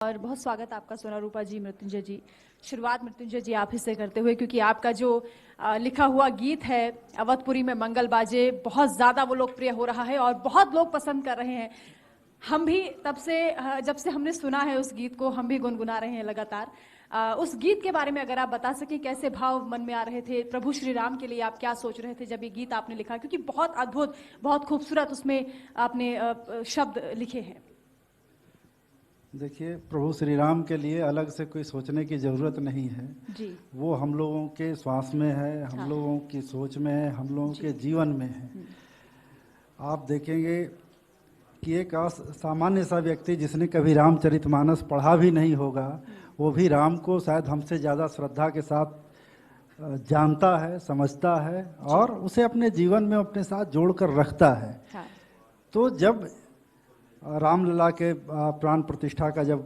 और बहुत स्वागत आपका सोना रूपा जी, मृत्युंजय जी। शुरुआत मृत्युंजय जी आप ही से करते हुए, क्योंकि आपका जो लिखा हुआ गीत है अवधपुरी में मंगल बाजे बहुत ज़्यादा वो लोकप्रिय हो रहा है और बहुत लोग पसंद कर रहे हैं। हम भी तब से जब से हमने सुना है उस गीत को, हम भी गुनगुना रहे हैं लगातार। उस गीत के बारे में अगर आप बता सकें, कैसे भाव मन में आ रहे थे, प्रभु श्री राम के लिए आप क्या सोच रहे थे जब ये गीत आपने लिखा, क्योंकि बहुत अद्भुत, बहुत खूबसूरत उसमें आपने शब्द लिखे हैं। देखिए, प्रभु श्री राम के लिए अलग से कोई सोचने की ज़रूरत नहीं है जी। वो हम लोगों के श्वास में है, हम लोगों की सोच में है, हम लोगों के जीवन में है। आप देखेंगे कि एक सामान्य सा व्यक्ति जिसने कभी रामचरितमानस पढ़ा भी नहीं होगा, वो भी राम को शायद हमसे ज़्यादा श्रद्धा के साथ जानता है, समझता है और उसे अपने जीवन में अपने साथ जोड़कर रखता है। तो जब रामलला के प्राण प्रतिष्ठा का जब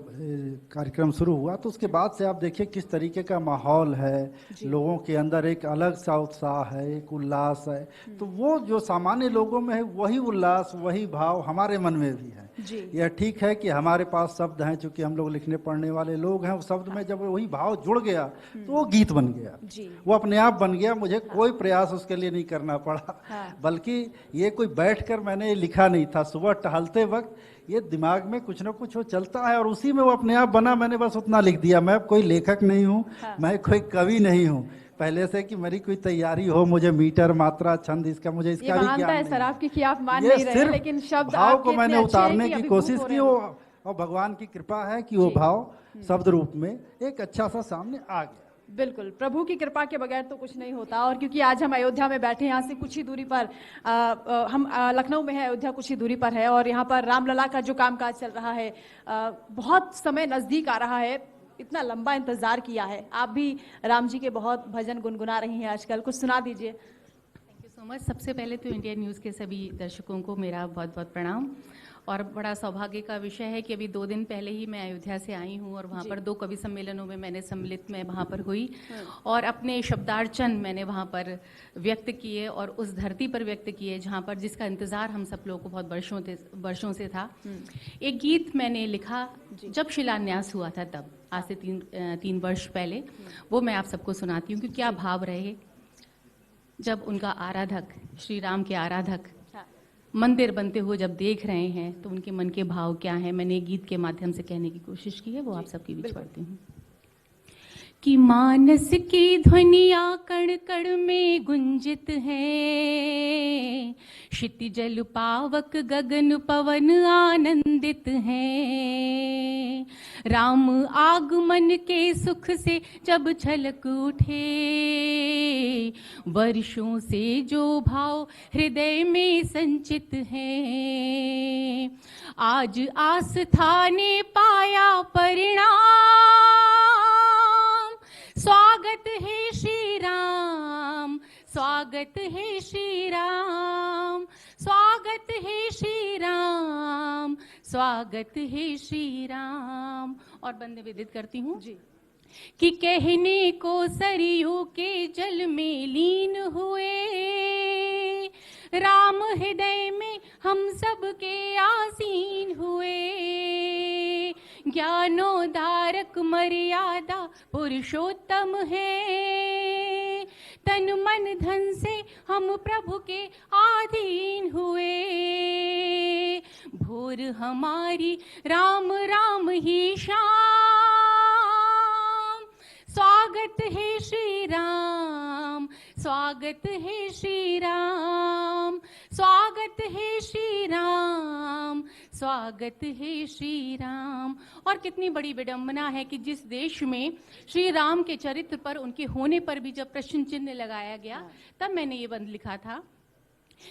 कार्यक्रम शुरू हुआ तो उसके बाद से आप देखिए किस तरीके का माहौल है, लोगों के अंदर एक अलग सा उत्साह है, एक उल्लास है। तो वो जो सामान्य लोगों में है वही उल्लास, वही भाव हमारे मन में भी है। यह ठीक है कि हमारे पास शब्द हैं, चूंकि हम लोग लिखने पढ़ने वाले लोग हैं, उस शब्द में जब वही भाव जुड़ गया तो वो गीत बन गया, वो अपने आप बन गया। मुझे कोई प्रयास उसके लिए नहीं करना पड़ा, बल्कि ये कोई बैठकर मैंने लिखा नहीं था। सुबह टहलते वक्त ये दिमाग में कुछ ना कुछ वो चलता है और उसी में वो अपने आप बना। मैंने बस उतना लिख दिया। मैं कोई लेखक नहीं हूँ, मैं कोई कवि नहीं हूँ पहले से कि मेरी कोई तैयारी हो, मुझे मीटर, मात्रा, छंद इसका मुझे इसका भी ज्ञान नहीं। सर आपकी कि आप मान नहीं रहे हैं, लेकिन शब्द भाव को मैंने उतारने की कोशिश की और भगवान की कृपा है कि वो भाव शब्द रूप में एक अच्छा सा सामने आ गया। बिल्कुल, प्रभु की कृपा के बगैर तो कुछ नहीं होता। और क्योंकि आज हम अयोध्या में बैठे हैं, यहाँ से कुछ ही दूरी पर हम लखनऊ में है, अयोध्या कुछ ही दूरी पर है, और यहाँ पर रामलला का जो कामकाज चल रहा है, बहुत समय नज़दीक आ रहा है, इतना लंबा इंतजार किया है। आप भी राम जी के बहुत भजन गुनगुना रही हैं आजकल, कुछ सुना दीजिए। Thank you so much. सबसे पहले तो इंडिया न्यूज़ के सभी दर्शकों को मेरा बहुत बहुत प्रणाम। और बड़ा सौभाग्य का विषय है कि अभी 2 दिन पहले ही मैं अयोध्या से आई हूँ और वहाँ पर 2 कवि सम्मेलनों में मैंने सम्मिलित में वहाँ पर हुई और अपने शब्दार्चन मैंने वहाँ पर व्यक्त किए और उस धरती पर व्यक्त किए जहाँ पर जिसका इंतज़ार हम सब लोगों को बहुत वर्षों से था। एक गीत मैंने लिखा जब शिलान्यास हुआ था, तब आज से 3 वर्ष पहले। वो मैं आप सबको सुनाती हूँ कि क्या भाव रहे जब उनका आराधक, श्री राम के आराधक मंदिर बनते हुए जब देख रहे हैं तो उनके मन के भाव क्या हैं। मैंने गीत के माध्यम से कहने की कोशिश की है, वो आप सबके बीच पढ़ती हूँ। कि मानस की ध्वनिया कण कण में गुंजित है, क्षितिजल पावक गगन पवन आनंदित है। राम आगमन के सुख से जब छलक उठे, वर्षों से जो भाव हृदय में संचित है, आज आस्था ने पाया परिणाम। स्वागत है श्री राम, स्वागत है श्री राम, स्वागत है श्री राम, स्वागत है श्री राम। और बंदे विदित करती हूँ जी कि कहने को सरयू के जल में लीन हुए, राम हृदय में हम सब के आसीन हुए। ज्ञानोद्धारक मर्यादा पुरुषोत्तम है, तन मन धन से हम प्रभु के अधीन हुए। भोर हमारी राम राम ही शाम, स्वागत है श्री राम, स्वागत है श्री राम, स्वागत है श्री राम, स्वागत है श्री राम। और कितनी बड़ी विडंबना है कि जिस देश में श्री राम के चरित्र पर, उनके होने पर भी जब प्रश्न चिन्ह लगाया गया, तब मैंने ये बंद लिखा था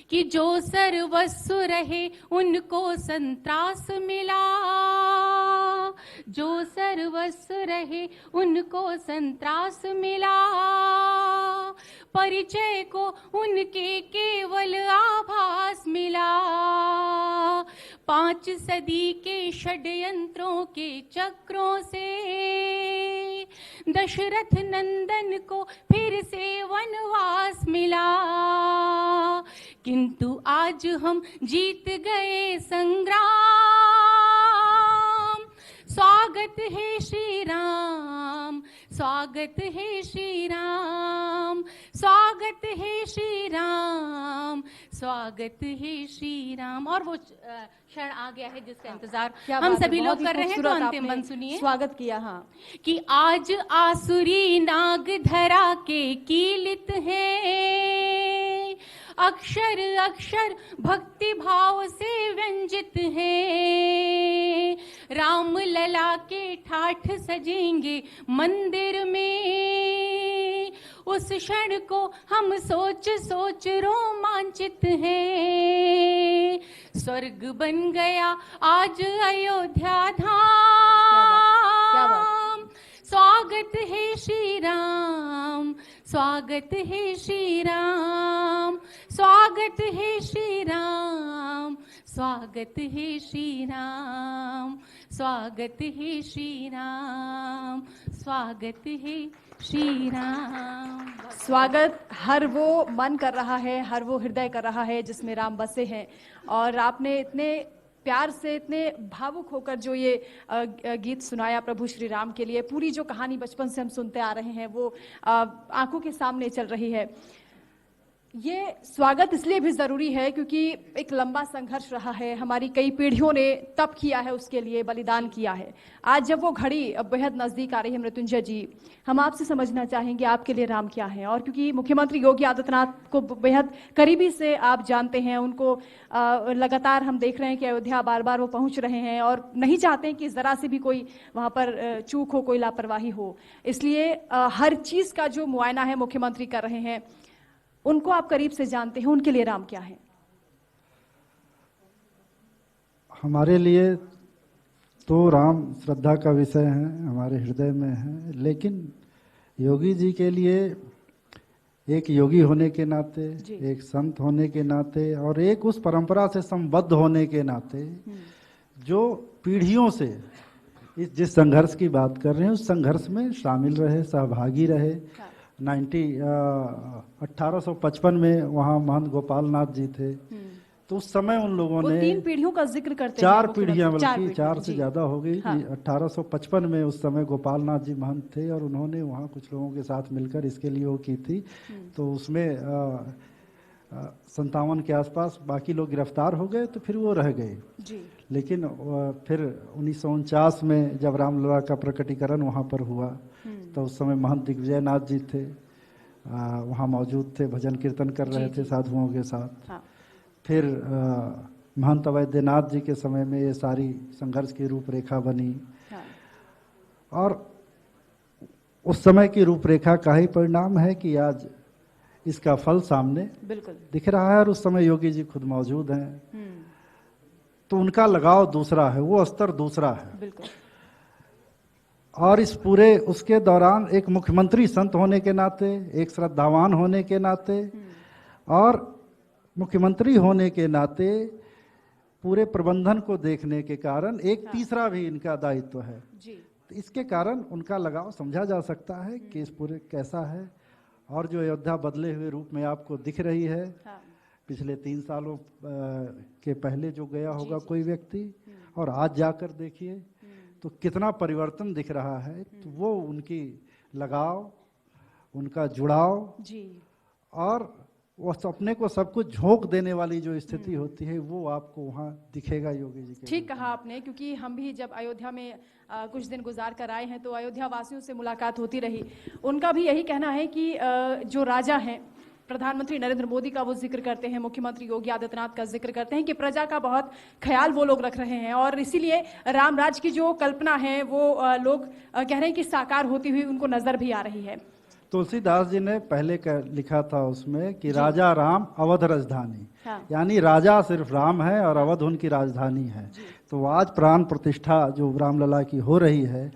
कि जो सर्वस्व रहे उनको संत्रास मिला, जो सर्वस्व रहे उनको संत्रास मिला। परिचय को उनके केवल आभास मिला, 5 सदी के षड्यंत्रों के चक्रों से दशरथ नंदन को फिर से वनवास मिला। किंतु आज हम जीत गए संग्राम, स्वागत है श्री राम, स्वागत है श्री राम, स्वागत है श्री राम, स्वागत है श्री राम। और वो क्षण आ गया है जिसका इंतजार हम सभी लोग कर रहे हैं, तो अंतिम बंद सुनिए। स्वागत किया। हाँ, कि आज आसुरी नाग धरा के कीलित है, अक्षर अक्षर भक्ति भाव से व्यंजित है, राम लला के ठाठ सजेंगे मंदिर में, उस क्षण को हम सोच सोच रोमांचित हैं, स्वर्ग बन गया आज अयोध्या धाम। स्वागत है श्री राम, स्वागत है श्री राम, स्वागत है श्री राम, स्वागत है श्री राम, स्वागत है श्री राम, स्वागत है श्री राम। स्वागत हर वो मन कर रहा है, हर वो हृदय कर रहा है जिसमें राम बसे हैं। और आपने इतने प्यार से, इतने भावुक होकर जो ये गीत सुनाया प्रभु श्री राम के लिए, पूरी जो कहानी बचपन से हम सुनते आ रहे हैं वो आंखों के सामने चल रही है। ये स्वागत इसलिए भी जरूरी है क्योंकि एक लंबा संघर्ष रहा है, हमारी कई पीढ़ियों ने तप किया है, उसके लिए बलिदान किया है। आज जब वो घड़ी अब बेहद नजदीक आ रही है, मृत्युंजय जी, हम आपसे समझना चाहेंगे आपके लिए राम क्या है। और क्योंकि मुख्यमंत्री योगी आदित्यनाथ को बेहद करीबी से आप जानते हैं, उनको लगातार हम देख रहे हैं कि अयोध्या बार बार वो पहुंच रहे हैं और नहीं चाहते हैं कि जरा से भी कोई वहां पर चूक हो, कोई लापरवाही हो, इसलिए हर चीज का जो मुआयना है मुख्यमंत्री कर रहे हैं। उनको आप करीब से जानते हैं, उनके लिए राम क्या है? हमारे लिए तो राम श्रद्धा का विषय है, हमारे हृदय में है, लेकिन योगी जी के लिए एक योगी होने के नाते, एक संत होने के नाते और एक उस परंपरा से संबद्ध होने के नाते जो पीढ़ियों से इस जिस संघर्ष की बात कर रहे हैं उस संघर्ष में शामिल रहे, सहभागी रहे। 1855 में वहाँ महंत गोपाल नाथ जी थे, तो उस समय उन लोगों ने 3 पीढ़ियों का जिक्र करते हैं, 4 पीढ़ियां, बल्कि 4 से ज्यादा हो गई। 1855 में उस समय गोपाल नाथ जी महंत थे और उन्होंने वहाँ कुछ लोगों के साथ मिलकर इसके लिए वो की थी। तो उसमें 57 के आसपास बाकी लोग गिरफ्तार हो गए, तो फिर वो रह गए। लेकिन फिर 1949 में जब रामलला का प्रकटीकरण वहाँ पर हुआ, तो उस समय महंत दिग्विजय नाथ जी थे, वहाँ मौजूद थे, भजन कीर्तन कर रहे थे साधुओं के साथ। फिर महंत अवैधनाथ जी के समय में ये सारी संघर्ष की रूपरेखा बनी। और उस समय की रूपरेखा का ही परिणाम है कि आज इसका फल सामने बिल्कुल दिख रहा है। और उस समय योगी जी खुद मौजूद हैं, तो उनका लगाव दूसरा है, वो स्तर दूसरा है। बिल्कुल। और इस पूरे उसके दौरान एक मुख्यमंत्री संत होने के नाते, एक श्रद्धावान होने के नाते और मुख्यमंत्री होने के नाते पूरे प्रबंधन को देखने के कारण एक तीसरा भी इनका दायित्व है जी। तो इसके कारण उनका लगाव समझा जा सकता है कि इस पूरे कैसा है। और जो अयोध्या बदले हुए रूप में आपको दिख रही है, पिछले 3 सालों के पहले जो गया होगा कोई व्यक्ति और आज जाकर देखिए तो कितना परिवर्तन दिख रहा है। तो वो उनकी लगाव, उनका जुड़ाव जी, और वो अपने को सब कुछ झोंक देने वाली जो स्थिति होती है वो आपको वहाँ दिखेगा योगी जी के। ठीक कहा आपने, क्योंकि हम भी जब अयोध्या में कुछ दिन गुजार कर आए हैं तो अयोध्या वासियों से मुलाकात होती रही। उनका भी यही कहना है कि जो राजा हैं, प्रधानमंत्री नरेंद्र मोदी का वो जिक्र करते हैं, मुख्यमंत्री योगी आदित्यनाथ का जिक्र करते हैं कि प्रजा का बहुत ख्याल वो लोग रख रहे हैं और इसीलिए राम राज की जो कल्पना है वो लोग कह रहे हैं कि साकार होती हुई उनको नजर भी आ रही है। तुलसीदास जी ने पहले लिखा था उसमें कि राजा राम अवध राजधानी, यानी राजा सिर्फ राम है और अवध उनकी राजधानी है। तो आज प्राण प्रतिष्ठा जो रामलला की हो रही है,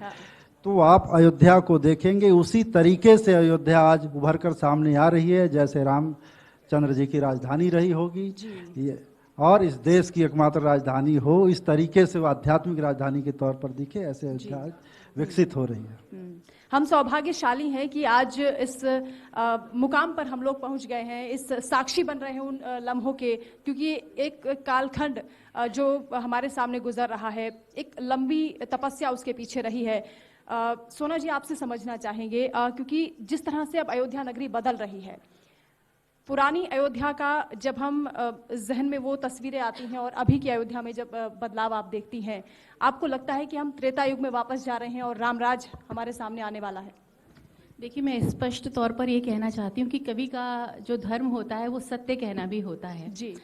तो आप अयोध्या को देखेंगे उसी तरीके से अयोध्या आज उभर कर सामने आ रही है जैसे रामचंद्र जी की राजधानी रही होगी। ये और इस देश की एकमात्र राजधानी हो, इस तरीके से वो आध्यात्मिक राजधानी के तौर पर दिखे, ऐसे अयोध्या आज विकसित हो रही है। हम सौभाग्यशाली हैं कि आज इस मुकाम पर हम लोग पहुंच गए हैं, इस साक्षी बन रहे हैं उन लम्हों के, क्योंकि एक कालखंड जो हमारे सामने गुजर रहा है, एक लंबी तपस्या उसके पीछे रही है। सोना जी, आपसे समझना चाहेंगे क्योंकि जिस तरह से अब अयोध्या नगरी बदल रही है, पुरानी अयोध्या का जब हम जहन में वो तस्वीरें आती हैं और अभी की अयोध्या में जब बदलाव आप देखती हैं, आपको लगता है कि हम त्रेता युग में वापस जा रहे हैं और रामराज हमारे सामने आने वाला है? देखिए, मैं स्पष्ट तौर पर ये कहना चाहती हूँ कि कवि का जो धर्म होता है वो सत्य कहना भी होता है जी।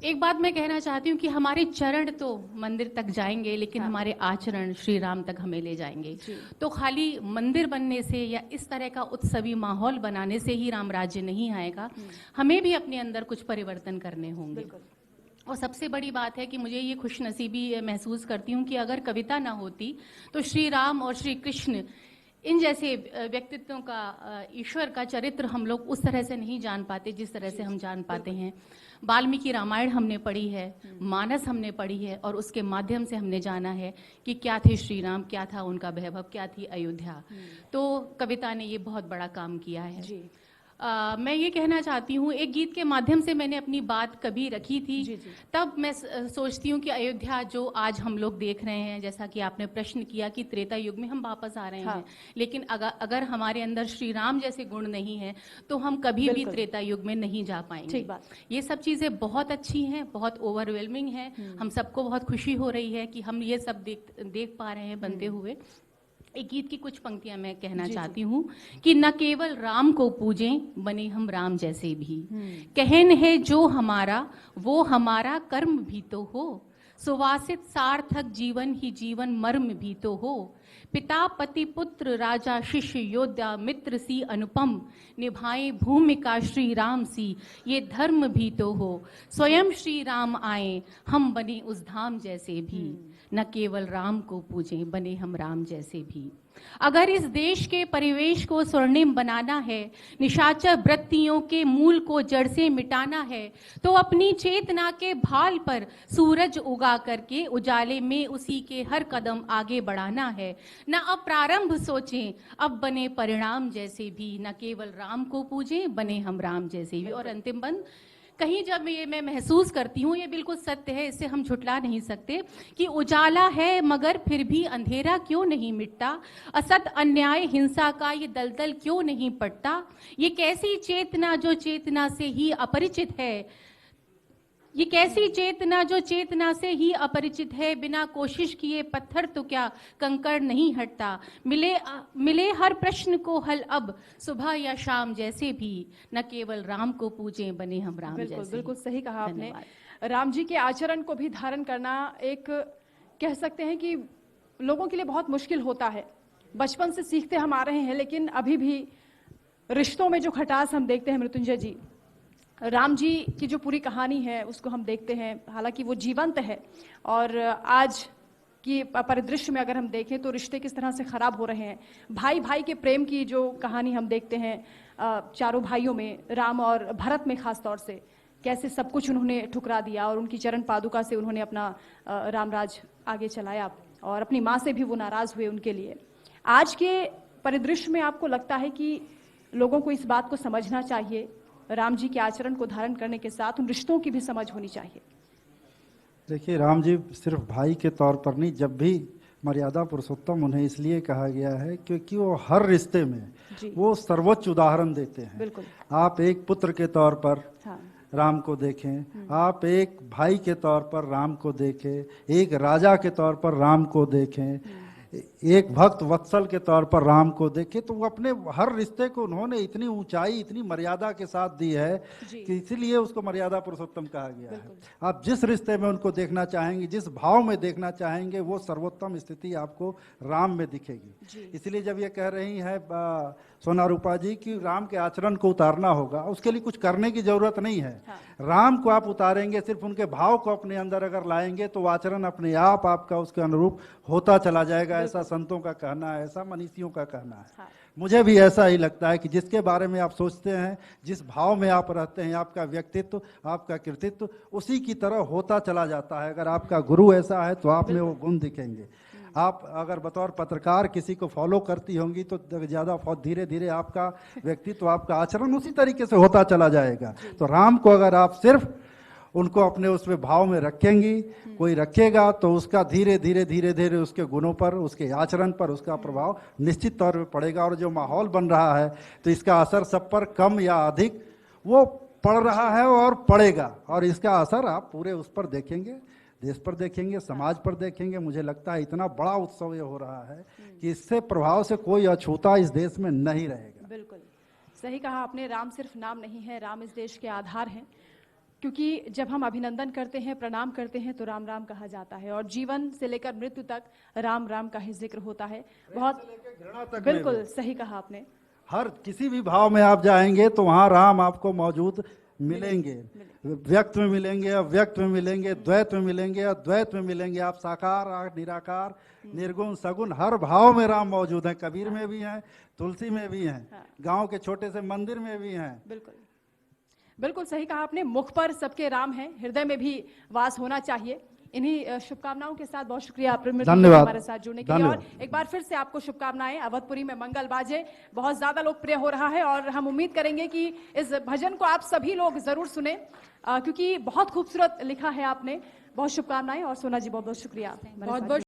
एक बात मैं कहना चाहती हूँ कि हमारे चरण तो मंदिर तक जाएंगे, लेकिन हमारे आचरण श्री राम तक हमें ले जाएंगे। तो खाली मंदिर बनने से या इस तरह का उत्सवी माहौल बनाने से ही राम राज्य नहीं आएगा, हमें भी अपने अंदर कुछ परिवर्तन करने होंगे। और सबसे बड़ी बात है कि मुझे ये खुशनसीबी महसूस करती हूँ कि अगर कविता ना होती तो श्री राम और श्री कृष्ण इन जैसे व्यक्तित्वों का, ईश्वर का चरित्र हम लोग उस तरह से नहीं जान पाते जिस तरह से हम जान पाते हैं। वाल्मीकि रामायण हमने पढ़ी है, मानस हमने पढ़ी है, और उसके माध्यम से हमने जाना है कि क्या थे श्री राम, क्या था उनका वैभव, क्या थी अयोध्या। तो कविता ने ये बहुत बड़ा काम किया है। जी। मैं ये कहना चाहती हूँ, एक गीत के माध्यम से मैंने अपनी बात कभी रखी थी। जी। तब मैं सोचती हूँ कि अयोध्या जो आज हम लोग देख रहे हैं, जैसा कि आपने प्रश्न किया कि त्रेता युग में हम वापस आ रहे हैं, लेकिन अगर हमारे अंदर श्री राम जैसे गुण नहीं है तो हम कभी भी त्रेता युग में नहीं जा पाएंगे। ठीक बात। ये सब चीज़ें बहुत अच्छी हैं, बहुत ओवरवेलमिंग है, हम सबको बहुत खुशी हो रही है कि हम ये सब देख पा रहे हैं बनते हुए। एक गीत की कुछ पंक्तियां मैं कहना चाहती हूँ कि न केवल राम को पूजें, बने हम राम जैसे भी। कहन है जो हमारा वो हमारा कर्म भी तो हो, सुवासित सार्थक जीवन ही जीवन मर्म भी तो हो। पिता पति पुत्र राजा शिष्य योद्धा मित्र सी अनुपम, निभाए भूमिका श्री राम सी ये धर्म भी तो हो। स्वयं श्री राम आए हम बने उस धाम जैसे भी, न केवल राम को पूजें, बने हम राम जैसे भी। अगर इस देश के परिवेश को स्वर्णिम बनाना है, निशाचर वृत्तियों के मूल को जड़ से मिटाना है, तो अपनी चेतना के भाल पर सूरज उगा करके उजाले में उसी के हर कदम आगे बढ़ाना है। न अब प्रारंभ सोचें, अब बने परिणाम जैसे भी, न केवल राम को पूजें, बने हम राम जैसे भी। और अंतिम बंद, कहीं जब ये मैं महसूस करती हूँ, ये बिल्कुल सत्य है, इससे हम झुठला नहीं सकते कि उजाला है मगर फिर भी अंधेरा क्यों नहीं मिटता, असत अन्याय हिंसा का ये दलदल क्यों नहीं पड़ता। ये कैसी चेतना जो चेतना से ही अपरिचित है, ये कैसी चेतना जो चेतना से ही अपरिचित है। बिना कोशिश किए पत्थर तो क्या कंकड़ नहीं हटता। मिले हर प्रश्न को हल अब सुबह या शाम जैसे भी, न केवल राम को पूजें, बने हम राम जैसे। बिल्कुल सही कहा आपने। राम जी के आचरण को भी धारण करना एक कह सकते हैं कि लोगों के लिए बहुत मुश्किल होता है। बचपन से सीखते हम आ रहे हैं, लेकिन अभी भी रिश्तों में जो खटास हम देखते हैं मृत्युंजय जी, राम जी की जो पूरी कहानी है उसको हम देखते हैं, हालांकि वो जीवंत है। और आज की परिदृश्य में अगर हम देखें तो रिश्ते किस तरह से खराब हो रहे हैं। भाई भाई के प्रेम की जो कहानी हम देखते हैं, चारों भाइयों में, राम और भरत में खास तौर से, कैसे सब कुछ उन्होंने ठुकरा दिया और उनकी चरण पादुका से उन्होंने अपना रामराज आगे चलाया, और अपनी माँ से भी वो नाराज हुए उनके लिए। आज के परिदृश्य में आपको लगता है कि लोगों को इस बात को समझना चाहिए, राम जी के आचरण को धारण करने के साथ उन रिश्तों की भी समझ होनी चाहिए? देखिए, राम जी सिर्फ भाई के तौर पर नहीं, जब भी मर्यादा पुरुषोत्तम उन्हें इसलिए कहा गया है क्योंकि वो हर रिश्ते में वो सर्वोच्च उदाहरण देते हैं। बिल्कुल। आप एक पुत्र के तौर पर राम को देखें, आप एक भाई के तौर पर राम को देखें, एक राजा के तौर पर राम को देखें, एक भक्त वत्सल के तौर पर राम को देखें, तो वो अपने हर रिश्ते को उन्होंने इतनी ऊंचाई, इतनी मर्यादा के साथ दी है कि इसीलिए उसको मर्यादा पुरुषोत्तम कहा गया है। आप जिस रिश्ते में उनको देखना चाहेंगे, जिस भाव में देखना चाहेंगे, वो सर्वोत्तम स्थिति आपको राम में दिखेगी। इसलिए जब ये कह रही है सोना रूपा जी कि राम के आचरण को उतारना होगा, उसके लिए कुछ करने की जरूरत नहीं है। राम को आप उतारेंगे, सिर्फ उनके भाव को अपने अंदर अगर लाएंगे तो आचरण अपने आप आपका उसके अनुरूप होता चला जाएगा। ऐसा संतों का कहना है, ऐसा मनीषियों का कहना है। हाँ। मुझे भी ऐसा ही लगता है कि जिसके बारे में आप सोचते हैं, जिस भाव में आप रहते हैं, आपका व्यक्तित्व, आपका कृतित्व उसी की तरह होता चला जाता है। अगर आपका गुरु ऐसा है तो आप में वो गुण दिखेंगे। आप अगर बतौर पत्रकार किसी को फॉलो करती होंगी तो ज़्यादा धीरे धीरे आपका व्यक्तित्व, आपका आचरण उसी तरीके से होता चला जाएगा। तो राम को अगर आप सिर्फ उनको अपने उसमें भाव में रखेंगी, कोई रखेगा तो उसका धीरे धीरे धीरे धीरे उसके गुणों पर, उसके आचरण पर उसका प्रभाव निश्चित तौर पे पड़ेगा। और जो माहौल बन रहा है तो इसका असर सब पर कम या अधिक वो पड़ रहा है और पड़ेगा। और इसका असर आप पूरे उस पर देखेंगे, देश पर देखेंगे, समाज पर देखेंगे। मुझे लगता है इतना बड़ा उत्सव ये हो रहा है कि इससे प्रभाव से कोई अछूता इस देश में नहीं रहेगा। बिल्कुल सही कहा आपने। राम सिर्फ नाम नहीं है, राम इस देश के आधार हैं। क्योंकि जब हम अभिनंदन करते हैं, प्रणाम करते हैं तो राम राम कहा जाता है और जीवन से लेकर मृत्यु तक राम राम का ही जिक्र होता है। बहुत बिल्कुल सही कहा आपने। हर किसी भी भाव में आप जाएंगे तो वहाँ राम आपको मौजूद मिलेंगे। व्यक्त में मिलेंगे, अव्यक्त में मिलेंगे, द्वैत में मिलेंगे, अद्वैत में मिलेंगे। आप साकार, निराकार, निर्गुण, सगुण हर भाव में राम मौजूद हैं। कबीर में भी हैं, तुलसी में भी हैं, गांव के छोटे से मंदिर में भी हैं। बिल्कुल बिल्कुल सही कहा आपने। मुख पर सबके राम हैं, हृदय में भी वास होना चाहिए। इन्हीं शुभकामनाओं के साथ बहुत शुक्रिया धन्यवाद हमारे साथ जुड़ने के लिए। और एक बार फिर से आपको शुभकामनाएं। अवधपुरी में मंगल बाजे बहुत ज्यादा लोकप्रिय हो रहा है और हम उम्मीद करेंगे कि इस भजन को आप सभी लोग जरूर सुने, क्योंकि बहुत खूबसूरत लिखा है आपने। बहुत शुभकामनाएं और सोना जी बहुत बहुत शुक्रिया। बहुत बहुत